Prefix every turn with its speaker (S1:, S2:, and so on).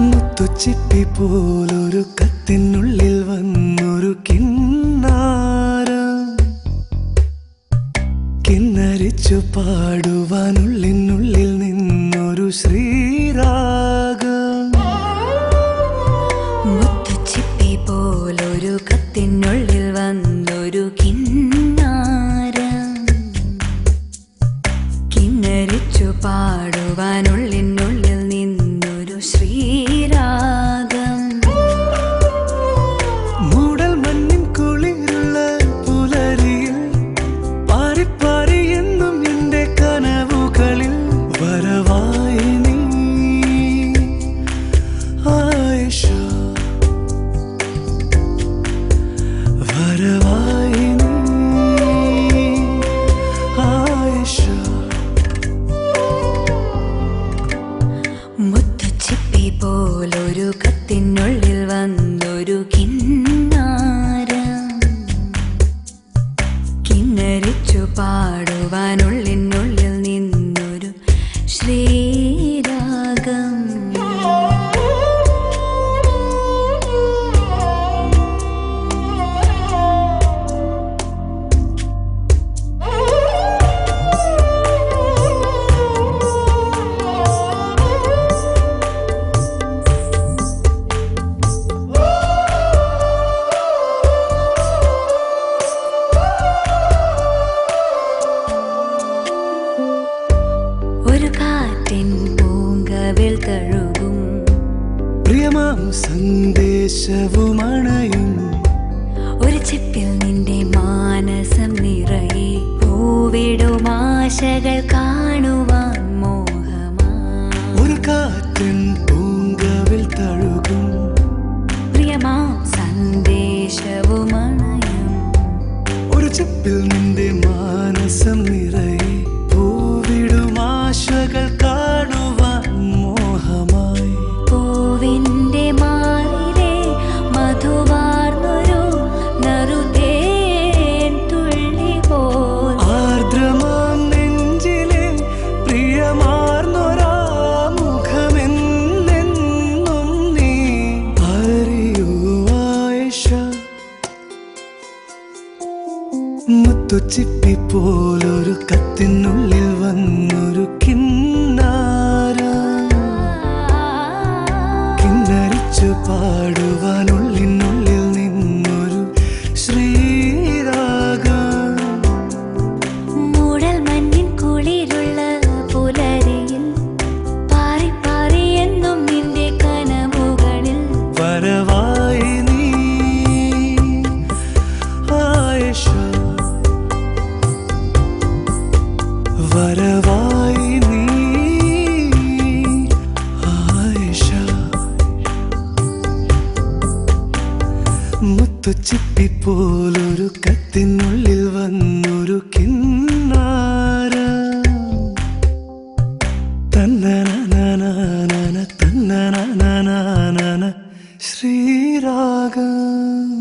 S1: മുത്തുച്ചിപ്പി പോലൊരു കത്തിനുള്ളിൽ വന്നൊരു കിന്നാരം കിന്നരിച്ചു പാടുവാനുള്ളിനുള്ളിൽ നിന്നൊരു ശ്രീരാഗം.
S2: മുത്തുച്ചിപ്പി പോലൊരു കത്തിനുള്ളിൽ വന്നൊരു കിന്നാരം കിന്നരിച്ചു പാടുവാനുള്ളിനുള്ളിൽ നിന്നൊരു ശ്രീരാഗം.
S1: മൂടൽ മഞ്ഞിൻ കുളിരുള്ള പുലരിയിൽ പാറിപ്പാറി എന്നും എന്റെ കനവുകളിൽ വരവായി നീ ആയിഷ, വരവായി നീ ആയിഷ.
S2: മുത്തുച്ചിപ്പി പോലൊരു കത്തിനുള്ളിൽ വന്നൊരു കിന്നാരം കിന്നരിച്ചു പാടുവാനുള്ളിനുള്ളിൽ നിന്നൊരു ശ്രീരാഗം. ഒരു കാറ്റിൻ പൂങ്കവിൽ തഴുകും
S1: പ്രിയമാം സന്ദേശവുമണയും
S2: ഒരു ചിപ്പിൽ നിന്റെ മാനസം നിറയെ പൂവിടും ആശകൾ കാണുവാൻ മോഹമാ.
S1: ഒരു കാറ്റിൻ പൂങ്കവിൽ തഴുകും
S2: പ്രിയമാം സന്ദേശവുമണയും
S1: ഒരു ചിപ്പിൽ നിന്റെ മാനസം നിറയെ പൂവിടും ആശകൾ കാണുവാൻ മോഹമായി.
S2: പൂവിന്റെ മാറിലെ മധുവാർന്നൊരു നറുതേൻ തുള്ളി പോൽ
S1: ആർദ്രമാം നെഞ്ചിലെ പ്രിയമാർന്നൊരാ മുഖമെന്നെന്നും നീ അറിയൂ ആയിഷ. മുത്തുച്ചിപ്പി പോലൊരു കത്തിനുള്ളിൽ വന്നൊരു കിന്നാരം കിന്നരിച്ചു പാടുവാനുള്ളിനുള്ളിൽ നിന്നൊരു ശ്രീരാഗം.
S2: മൂടൽ മഞ്ഞിൻ കുളിരുള്ള പുലരിയിൽ പാറിപ്പാറി എന്നും നിന്റെ കനവുകളിൽ
S1: വരവായി നീ ആയിഷ, വരവായി നീ ആയിഷ. മുത്തുച്ചിപ്പി പോലൊരു കത്തിനുള്ളിൽ വന്നൊരു കിന്നാരം തന്നനനനനന തന്നനനനന ശ്രീരാഗം.